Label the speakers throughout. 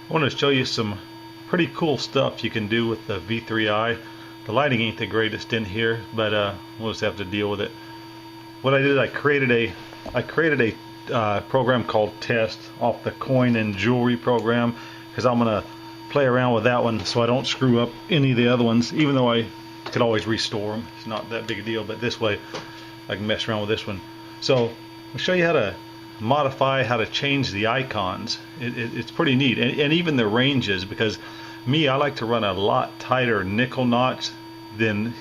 Speaker 1: I want to show you some pretty cool stuff you can do with the V3i. The lighting ain't the greatest in here, but we'll just have to deal with it. What I did, I created a program called Test off the coin and jewelry program, because I'm gonna play around with that one so I don't screw up any of the other ones, even though I could always restore them. It's not that big a deal, but this way I can mess around with this one. So I'll show you how to modify, how to change the icons. It's pretty neat, and even the ranges, because I like to run a lot tighter nickel notch than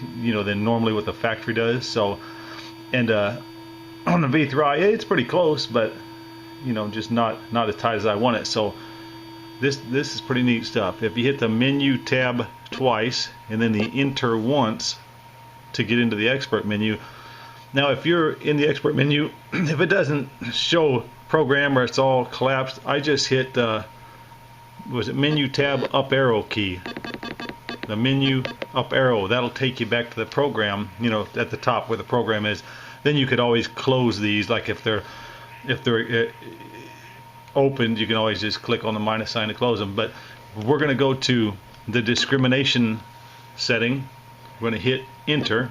Speaker 1: normally what the factory does. So, and on the V3i it's pretty close, but just not as tight as I want it. So this is pretty neat stuff. If you hit the menu tab twice and then the enter once to get into the expert menu. Now if you're in the expert menu, if it doesn't show program or it's all collapsed, I just hit menu tab up arrow key. The menu up arrow, that'll take you back to the program, at the top where the program is. Then you could always close these, like if they're opened, you can always just click on the minus sign to close them. But we're going to go to the discrimination setting. We're going to hit enter,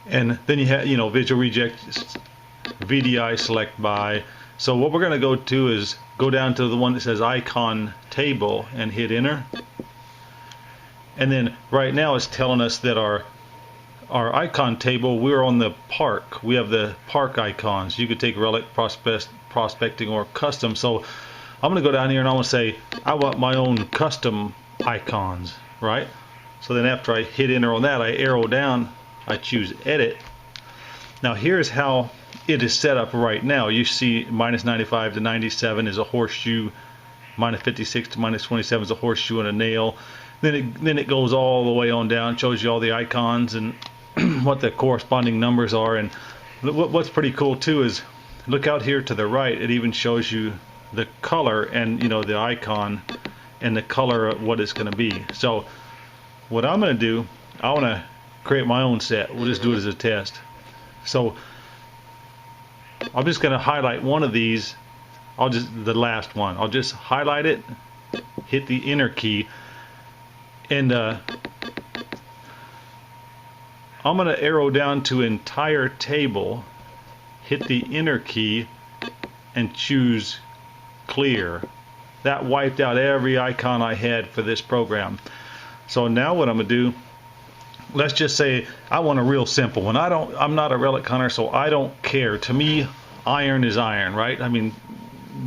Speaker 1: and then you have visual reject, VDI select by. So what we're going to go to is go down to the one that says icon table and hit enter. And then right now it's telling us that our icon table, we're on the park. We have the park icons. You could take relic, prospecting, or custom. So I'm going to go down here and I'm going to say I want my own custom icons, right? So then after I hit enter on that, I arrow down, I choose edit. Now here's how it is set up right now. You see minus 95 to 97 is a horseshoe, minus 56 to minus 27 is a horseshoe and a nail. Then it goes all the way on down, shows you all the icons and what the corresponding numbers are. And what's pretty cool too is look out here to the right, it even shows you the color and the icon and the color of what it's going to be. So what I'm going to do, I want to create my own set. We'll just do it as a test. So I'm just going to highlight one of these. The last one, I'll just highlight it, hit the enter key, and I'm going to arrow down to entire table, hit the enter key, and choose clear. That wiped out every icon I had for this program. So now what I'm going to do, let's just say I want a real simple one. I'm not a relic hunter, so I don't care. To me, iron is iron, right? I mean,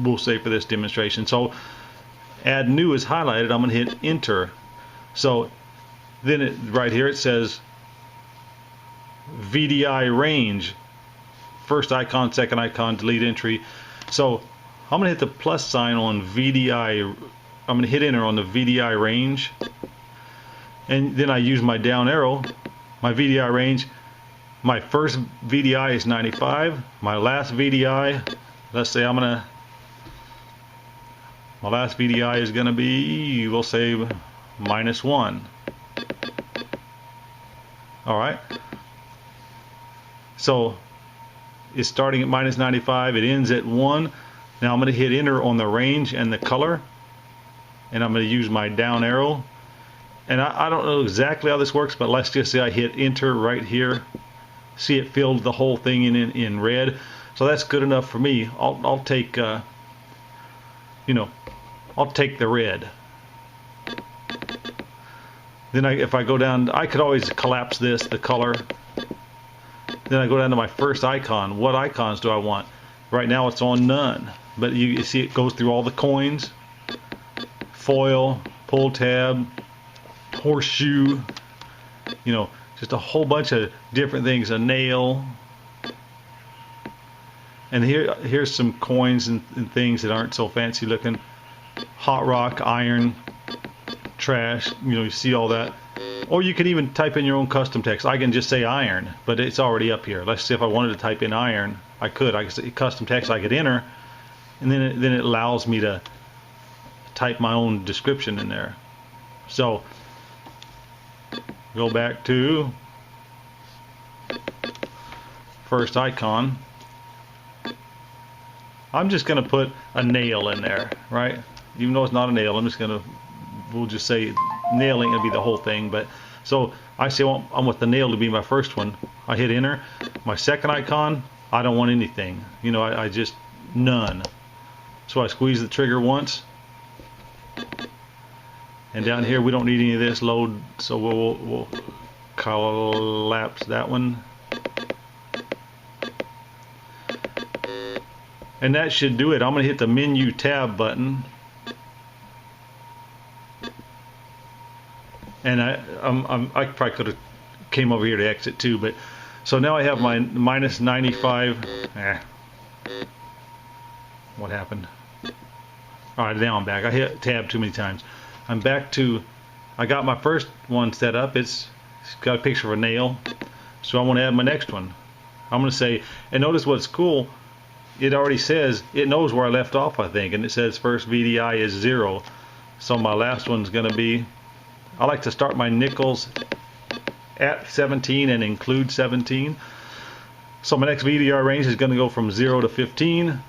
Speaker 1: we'll say for this demonstration. So add new is highlighted. I'm going to hit enter. So then right here it says VDI range, first icon, second icon, delete entry. So I'm going to hit the plus sign on VDI. I'm going to hit enter on the VDI range, and then I use my down arrow, my VDI range. My first VDI is 95. My last VDI, let's say my last VDI is going to be, we'll say, -1. Alright, so it's starting at minus 95, it ends at 1. Now I'm going to hit enter on the range and the color, and I'm going to use my down arrow. And I don't know exactly how this works, but let's just say I hit enter right here. See, it filled the whole thing in red, so that's good enough for me. I'll take I'll take the red. Then if I go down, I could always collapse the color. Then I go down to my first icon. What icons do I want? Right now it's on none, but you see it goes through all the coins, foil, pull tab, horseshoe, just a whole bunch of different things, a nail. And here's some coins and things that aren't so fancy looking. Hot rock, iron, trash, you see all that. Or you could even type in your own custom text. I can just say iron, but it's already up here. Let's see, if I wanted to type in iron, I could say custom text, I could enter, and then it allows me to type my own description in there. So go back to first icon. I'm just going to put a nail in there, right? even though it's not a nail. We'll just say nailing will be the whole thing. But so I say, well, I want the nail to be my first one. I hit enter. My second icon, I don't want anything. You know, I just none. So I squeeze the trigger once. And down here we don't need any of this load, so we'll collapse that one. And that should do it. I'm going to hit the menu tab button. And I probably could have came over here to exit too, but so now I have my minus 95. What happened? Alright, now I'm back. I hit tab too many times. I'm back to, I got my first one set up. It's got a picture of a nail. So I want to add my next one. I'm going to say, and notice what's cool, it already says, it knows where I left off, I think, and it says first VDI is 0. So my last one's going to be, I like to start my nickels at 17 and include 17. So my next VDI range is going to go from 0 to 15.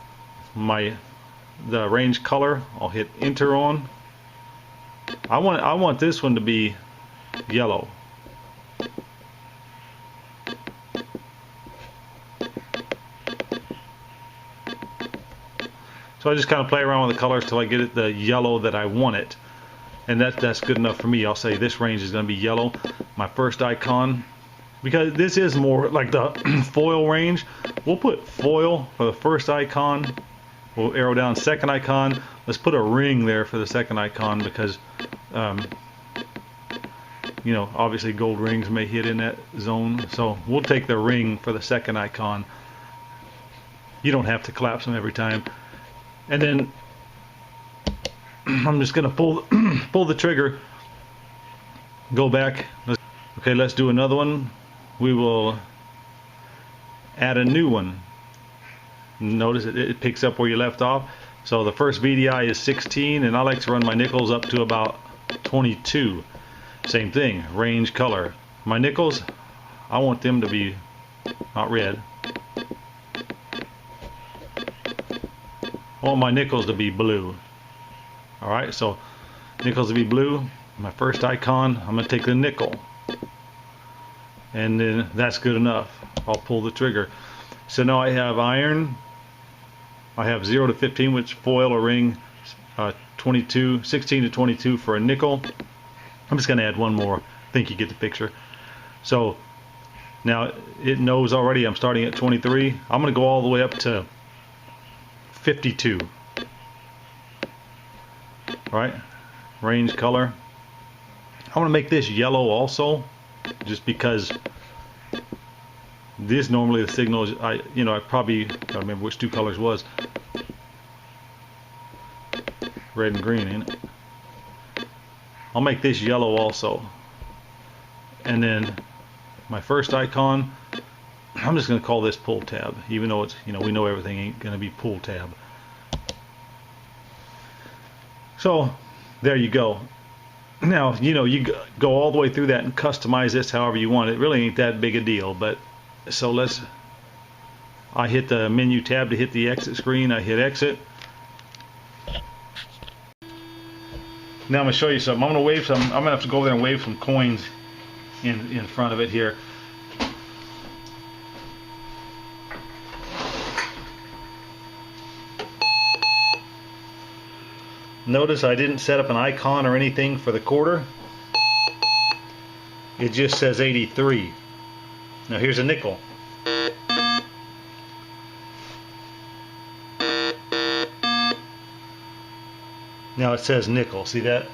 Speaker 1: The range color, I'll hit enter on. I want this one to be yellow. So I just kind of play around with the colors till I get it the yellow that I want it. And that's good enough for me. I'll say this range is going to be yellow. My first icon, because this is more like the foil range, we'll put foil for the first icon. We'll arrow down second icon. Let's put a ring there for the second icon because, you know, obviously gold rings may hit in that zone. So we'll take the ring for the second icon. You don't have to collapse them every time. And then I'm just going to pull the trigger, go back. Okay, let's do another one. We will add a new one. Notice it picks up where you left off. So the first VDI is 16, and I like to run my nickels up to about 22. Same thing, range color. My nickels, I want them to be not red. I want my nickels to be blue. Alright, so nickels to be blue. My first icon, I'm going to take the nickel. And then that's good enough. I'll pull the trigger. So now I have iron. I have 0 to 15, which foil or ring, 16 to 22 for a nickel. I'm just going to add one more. I think you get the picture. So now it knows already I'm starting at 23. I'm going to go all the way up to 52. Alright, range color. I want to make this yellow also, just because this normally the signal is, I probably don't remember which two colors was. Red and green, ain't it? I'll make this yellow also. And then my first icon, I'm just going to call this pull tab, even though it's, we know everything ain't going to be pull tab. So there you go. Now, you go all the way through that and customize this however you want. It really ain't that big a deal, but so I hit the menu tab to hit the exit screen. I hit exit. Now I'm going to show you something. I'm going to have to go over there and wave some coins in front of it here. Notice I didn't set up an icon or anything for the quarter. It just says 83. Now here's a nickel. Now it says nickel. See that?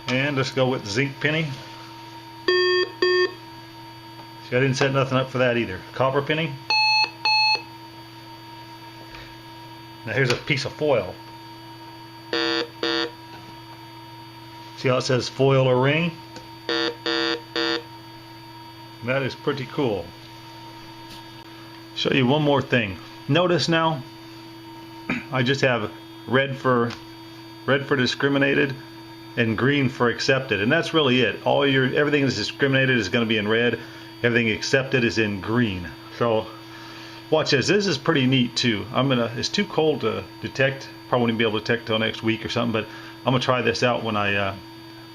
Speaker 1: And let's go with zinc penny. See, I didn't set nothing up for that either. Copper penny. Now here's a piece of foil. See how it says foil or ring? That is pretty cool. Show you one more thing. Notice now I just have red for discriminated and green for accepted, and that's really it. Everything that's discriminated is going to be in red. Everything accepted is in green. So watch this. This is pretty neat too. It's too cold to detect. Probably won't be able to detect till next week or something. But I'm gonna try this out when I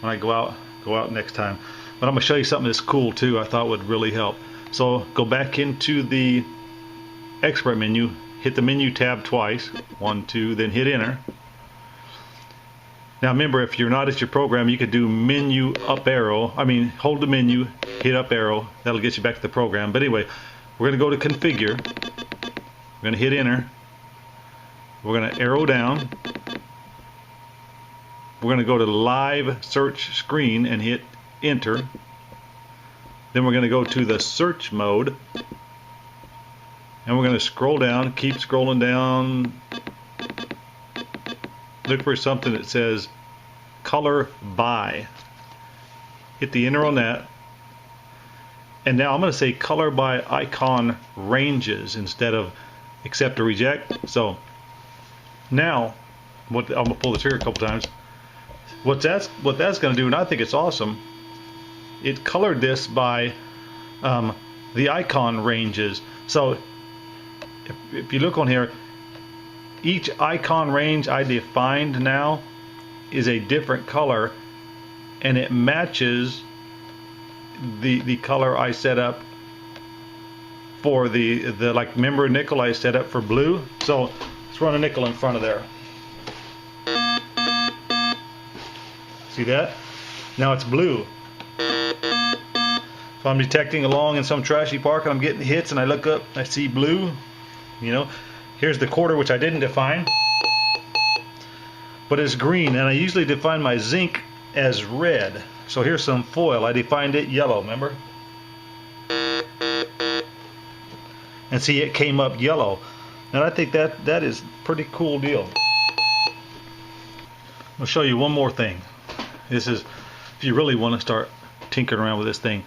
Speaker 1: go out next time. But I'm gonna show you something that's cool too. I thought would really help. So go back into the expert menu. Hit the menu tab twice. 1, 2, then hit enter. Now remember, if you're not at your program, you could do menu up arrow. Hold the menu, hit up arrow. That'll get you back to the program. But anyway, we're going to go to configure. We're going to hit enter. We're going to arrow down. We're going to go to live search screen and hit enter. Then we're going to go to the search mode. And we're going to scroll down, keep scrolling down. Look for something that says color by. Hit the enter on that. And now I'm going to say color by icon ranges instead of accept or reject. So now I'm going to pull the trigger a couple times. What that's going to do, and I think it's awesome, it colored this by the icon ranges. So if you look on here, each icon range I defined now is a different color, and it matches the color I set up for the like, remember nickel I set up for blue. So let's run a nickel in front of there. See that? Now it's blue. So I'm detecting along in some trashy park and I'm getting hits, and I look up, I see blue. Here's the quarter, which I didn't define, but it's green, and I usually define my zinc as red. So here's some foil. I defined it yellow, remember? And see, it came up yellow. And I think that is a pretty cool deal. I'll show you one more thing. This is, if you really want to start tinkering around with this thing.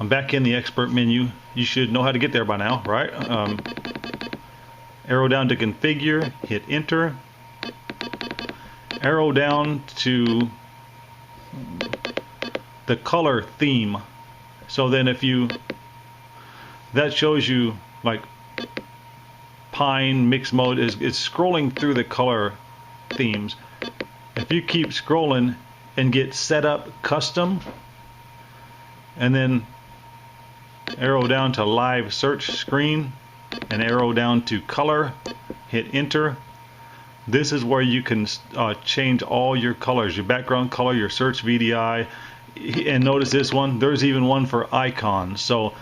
Speaker 1: I'm back in the expert menu. You should know how to get there by now, right? Arrow down to configure, hit enter. Arrow down to the color theme. So then that shows you like pine mix mode is scrolling through the color themes. If you keep scrolling and get set up custom, and then arrow down to live search screen, and arrow down to color, hit enter. This is where you can change all your colors, your background color, your search VDI, and notice this one, there's even one for icons. So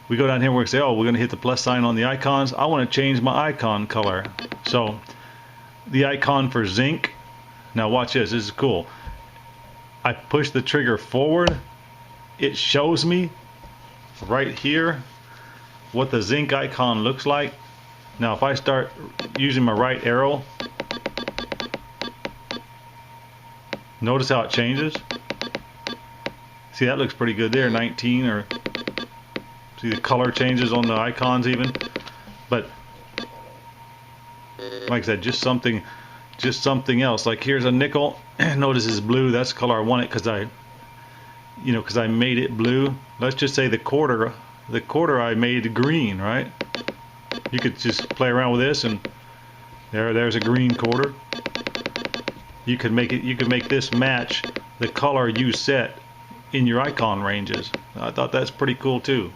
Speaker 1: we go down here and we say, oh, we're going to hit the plus sign on the icons. I want to change my icon color. So the icon for zinc, now watch this, this is cool. I push the trigger forward, it shows me right here what the zinc icon looks like. Now if I start using my right arrow, notice how it changes. See, that looks pretty good there, 19, or see the color changes on the icons even. But like I said, just something else. Like here's a nickel. Notice it's blue. That's the color I want it because I made it blue. Let's just say the quarter I made green, right? You could just play around with this, and there's a green quarter. You could make this match the color you set in your icon ranges. I thought that's pretty cool too.